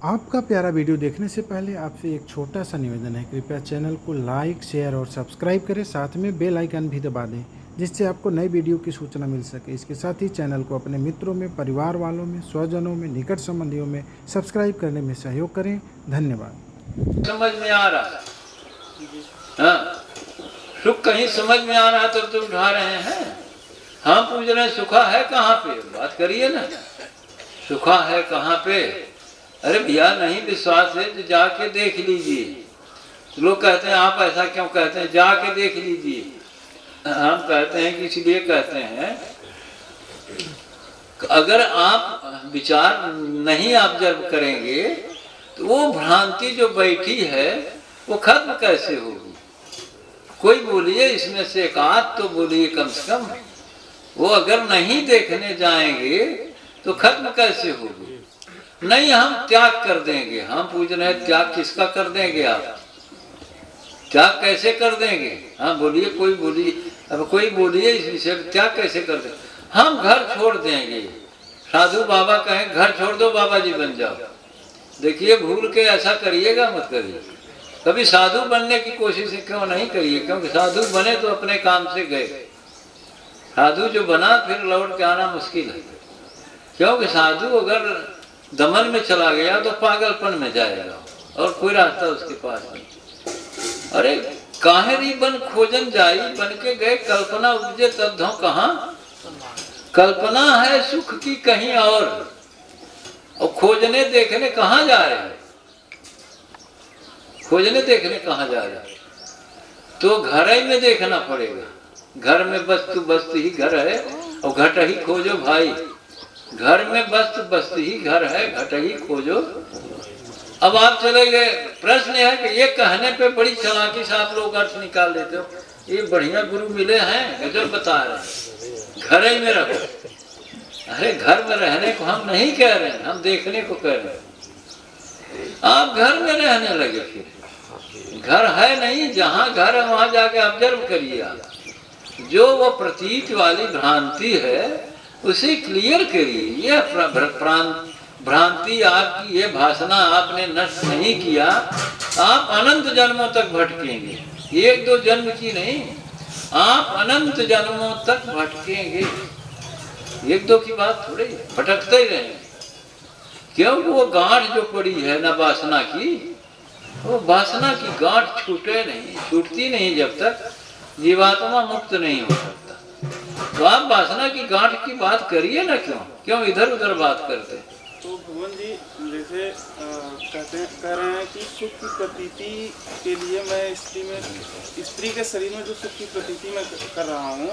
आपका प्यारा वीडियो देखने से पहले आपसे एक छोटा सा निवेदन है, कृपया चैनल को लाइक, शेयर और सब्सक्राइब करें। साथ में बेल आइकन भी दबा दें, जिससे आपको नई वीडियो की सूचना मिल सके। इसके साथ ही चैनल को अपने मित्रों में, परिवार वालों में, स्वजनों में, निकट संबंधियों में सब्सक्राइब करने में सहयोग करें। धन्यवाद। समझ में आ रहा है? हाँ, सुख कहीं समझ में आ रहा तो उठा रहे हैं। हम पूछ रहे हैं सुखा है कहाँ पे? बात करिए ना, सुखा है कहाँ पे? अरे भैया नहीं विश्वास है तो जाके देख लीजिए। लोग कहते हैं आप ऐसा क्यों कहते हैं? जाके देख लीजिए। हम कहते हैं कि इसलिए कहते हैं, अगर आप विचार नहीं ऑब्जर्व करेंगे तो वो भ्रांति जो बैठी है वो खत्म कैसे होगी? कोई बोलिए इसमें से एक आध तो बोलिए कम से कम। वो अगर नहीं देखने जाएंगे तो खत्म कैसे होगी? नहीं, हम त्याग कर देंगे। हम पूछ रहे हैं त्याग किसका कर देंगे? आप त्याग कैसे कर देंगे? हाँ बोलिए, कोई बोलिए। अब कोई बोलिए इस विषय में त्याग कैसे कर देंगे? हम घर छोड़ देंगे। साधु बाबा कहें घर छोड़ दो, बाबा जी बन जाओ। देखिए भूल के ऐसा करिएगा मत करिए। कभी साधु बनने की कोशिश क्यों नहीं करिए? क्योंकि साधु बने तो अपने काम से गए। साधु जो बना फिर लौट के आना मुश्किल है। क्योंकि साधु अगर दमन में चला गया तो पागलपन में जाएगा और कोई रास्ता उसके पास नहीं। अरे काहेरी बन खोजन जाई, बन के गए कल्पना उपजे तब धो कहाँ। कल्पना है सुख की कहीं और खोजने देखने कहाँ जा रहे हैं? खोजने देखने कहाँ जा रहे हैं? तो घर ही में देखना पड़ेगा। घर में वस्तु वस्तु ही घर है और घट ही खोजो भाई। घर में वस्तु वस्तु ही घर है, घट ही खोजो। अब आप चले गए, प्रश्न है कि ये कहने पे बड़ी चालाकी से आप लोग अर्थ निकाल लेते हो। ये बढ़िया गुरु मिले हैं, गजब बता रहे हैं घर ही में रहो। अरे घर में रहने को हम नहीं कह रहे हैं, हम देखने को कह रहे हैं। आप घर में रहने लगे, फिर घर है नहीं। जहाँ घर है वहां जाके ऑब्जर्व करिए आप। जो वो प्रतीत वाली भ्रांति है उसे क्लियर करिए। ये भ्रांति आपकी, ये भाषणा आपने नष्ट नहीं किया, आप अनंत जन्मों तक भटकेंगे। एक दो जन्म की नहीं, आप अनंत जन्मों तक भटकेंगे। एक दो की बात थोड़ी, भटकते ही रहेंगे। क्योंकि वो गांठ जो पड़ी है ना वासना की, वो वासना की गांठ छूटे नहीं, छूटती नहीं जब तक जीवात्मा मुक्त नहीं हो सकता। तो आप वासना की गांठ की बात करिए ना, क्यों इधर उधर बात करते? तो भगवान जी जैसे कह रहे हैं कि सुख की प्रतीति के लिए मैं स्त्री के शरीर में जो सुख की प्रतीति मैं कर रहा हूँ,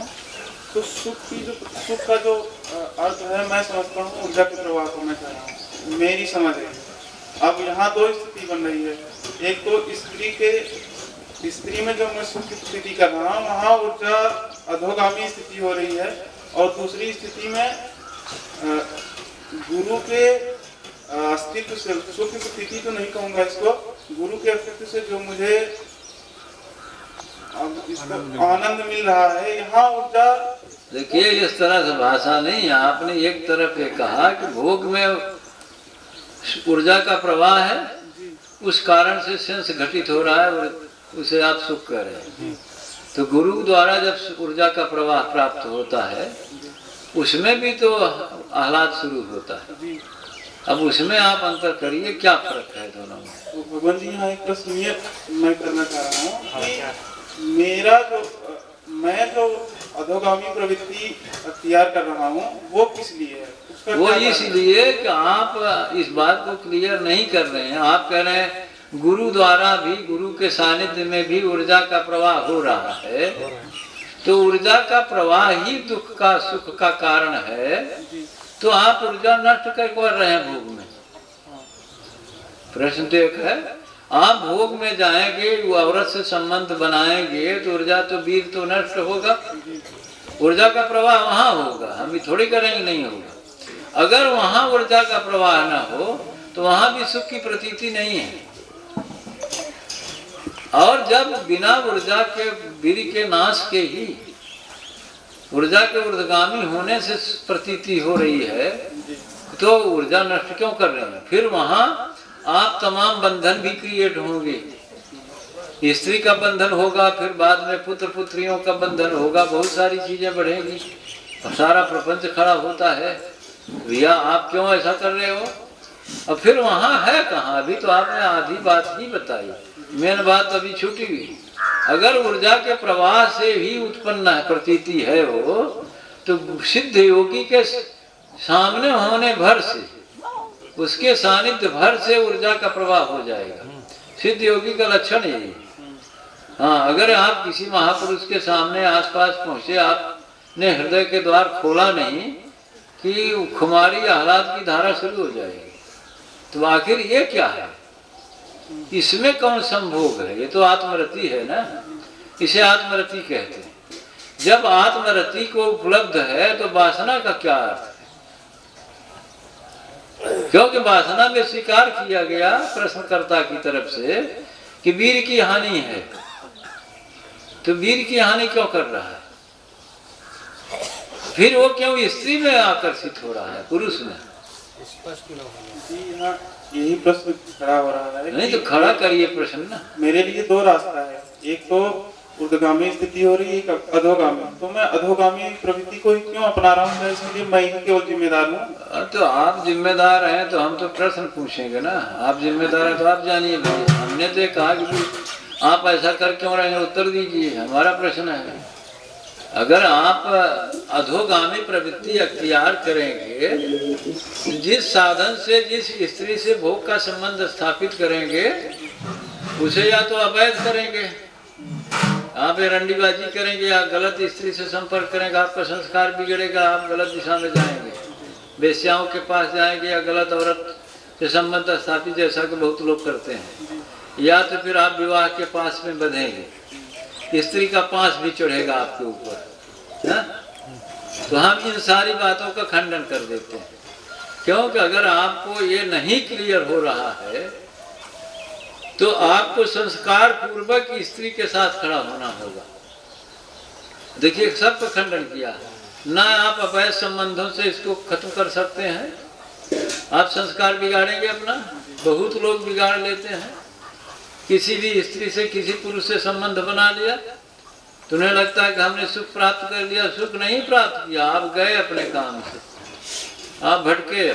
तो सुख का जो अर्थ है मैं समझता हूँ ऊर्जा के प्रवाह को मैं कह रहा हूँ, मेरी समझ है। अब यहाँ दो स्थिति बन रही है। एक तो स्त्री में जो मैं सुख की स्थिति कर रहा हूँ वहाँ ऊर्जा अधोगामी स्थिति हो रही है, और दूसरी स्थिति में गुरु के अस्तित्व से, सुख की स्थिति तो नहीं कहूँगा इसको, गुरु के अस्तित्व से जो मुझे आनंद मिल रहा है, यहाँ ऊर्जा। देखिए इस तरह से भाषा नहीं। आपने एक तरफ ये कहा कि भोग में ऊर्जा का प्रवाह है, उस कारण से सेंस घटित हो रहा है और उसे आप सुख कर रहे हैं। तो गुरु द्वारा जब ऊर्जा का प्रवाह प्राप्त होता है उसमें भी तो आह्लाद शुरू होता है। अब उसमें आप अंतर करिए, क्या फर्क है दोनों में? तो भगवान जी यहाँ एक प्रश्न ये मैं करना चाह रहा हूँ कि मैं जो अधोगामी प्रवृत्ति अख्तियार कर रहा हूँ वो किस लिए है? वो इसलिए कि आप इस बात को क्लियर नहीं कर रहे हैं। आप कह रहे हैं गुरु द्वारा भी, गुरु के सानिध्य में भी ऊर्जा का प्रवाह हो रहा है, तो ऊर्जा का प्रवाह ही दुख का सुख का कारण है। तो आप ऊर्जा नष्ट कर रहे हैं भोग में। प्रश्न तो एक है, आप भोग में जाएंगे, वो औरत से संबंध बनाएंगे तो ऊर्जा तो वीर तो नष्ट होगा, ऊर्जा का प्रवाह वहां होगा। हम भी थोड़ी करेंगे नहीं होगा। अगर वहां ऊर्जा का प्रवाह ना हो तो वहां भी सुख की प्रतीति नहीं है। और जब बिना ऊर्जा के, वीर के नाश के ही ऊर्जा के ऊर्ध्वगामी होने से प्रतीति हो रही है, तो ऊर्जा नष्ट क्यों कर रहे हैं? फिर वहां आप तमाम बंधन भी क्रिएट होंगे। स्त्री का बंधन होगा, फिर बाद में पुत्र पुत्रियों का बंधन होगा, बहुत सारी चीजें बढ़ेंगी और सारा प्रपंच खड़ा होता है। भैया आप क्यों ऐसा कर रहे हो? और फिर वहाँ है कहाँ? अभी तो आपने आधी बात ही बताई, मेन बात अभी छूटी हुई। अगर ऊर्जा के प्रवाह से ही उत्पन्न प्रतीति है वो, तो सिद्ध योगी के सामने होने भर से, उसके सानिध्य भर से ऊर्जा का प्रवाह हो जाएगा। सिद्ध योगी का लक्षण यही। हाँ, अगर आप किसी महापुरुष के सामने आसपास पहुंचे, आपने हृदय के द्वार खोला नहीं कि खुमारी आह्लाद की धारा शुरू हो जाएगी। तो आखिर ये क्या है? इसमें कौन संभोग है? ये तो आत्मरति है ना, इसे आत्मरति कहते हैं। जब आत्मरति को उपलब्ध है तो वासना का क्या अर्थ है? क्योंकि वासना में स्वीकार किया गया प्रश्नकर्ता की तरफ से कि वीर की हानि है, तो वीर की हानि क्यों कर रहा है? फिर वो क्यों स्त्री में आकर्षित हो रहा है, पुरुष में? यही प्रश्न खड़ा हो रहा है। नहीं तो खड़ा करिए प्रश्न ना। मेरे लिए दो रास्ता है, एक तो ऊर्ध्वगामी स्थिति हो रही है, एक अधोगामी। तो मैं अधोगामी प्रवृत्ति को ही क्यों अपना रहा हूँ? इसलिए मैं ही केवल जिम्मेदार हूँ। तो आप जिम्मेदार हैं तो हम तो प्रश्न पूछेंगे ना। आप जिम्मेदार हैं तो आप जानिए भाई। हमने तो कहा कि आप ऐसा कर क्यों रहे हैं, उत्तर दीजिए, हमारा प्रश्न है। अगर आप अधोगामी प्रवृत्ति अख्तियार करेंगे, जिस साधन से, जिस स्त्री से भोग का संबंध स्थापित करेंगे, उसे या तो अवैध करेंगे, आप रंडीबाजी करेंगे, या गलत स्त्री से संपर्क करेंगे, आपका संस्कार बिगड़ेगा, आप गलत दिशा में जाएंगे, वेश्याओं के पास जाएंगे या गलत औरत से संबंध स्थापित, जैसा कि बहुत लोग करते हैं। या तो फिर आप विवाह के पास में बंधेंगे, स्त्री का पास भी चढ़ेगा आपके ऊपर। तो हम इन सारी बातों का खंडन कर देते हैं, क्योंकि अगर आपको ये नहीं क्लियर हो रहा है तो आपको संस्कार पूर्वक स्त्री के साथ खड़ा होना होगा। देखिए, सबका खंडन किया ना। आप अवैध संबंधों से इसको खत्म कर सकते हैं, आप संस्कार बिगाड़ेंगे अपना। बहुत लोग बिगाड़ लेते हैं। किसी भी स्त्री से, किसी पुरुष से संबंध बना लिया तो उन्हें लगता है कि हमने सुख प्राप्त कर लिया। सुख नहीं प्राप्त किया, आप गए अपने काम से, आप भटके।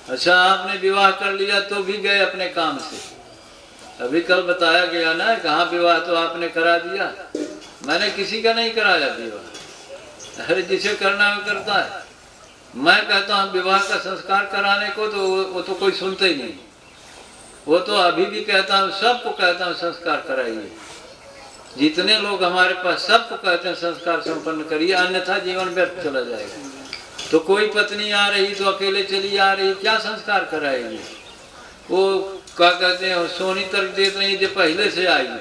अच्छा, आपने विवाह कर लिया तो भी गए अपने काम से। अभी कल बताया गया ना, कहाँ विवाह तो आपने करा दिया। मैंने किसी का नहीं कराया विवाह। अरे जिसे करना है वो करता है। मैं कहता हूँ विवाह का संस्कार कराने को, तो वो तो कोई सुनते ही नहीं। वो तो अभी भी कहता हूँ, सबको कहता हूँ संस्कार कराइए। जितने लोग हमारे पास, सबको कहते हैं संस्कार संपन्न करिए, अन्यथा जीवन व्यर्थ चला जाएगा। तो कोई पत्नी आ रही तो अकेले चली आ रही, क्या संस्कार कराएगी? वो क्या कहते हैं, सोनी तर्क देते नहीं जो पहले से आई है,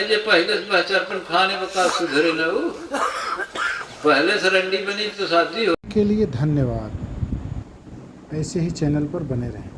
जो पहले से बचपन खाने का सुधरे न हो, पहले से रंडी बनी तो शादी हो। के लिए धन्यवाद। ऐसे ही चैनल पर बने रहें।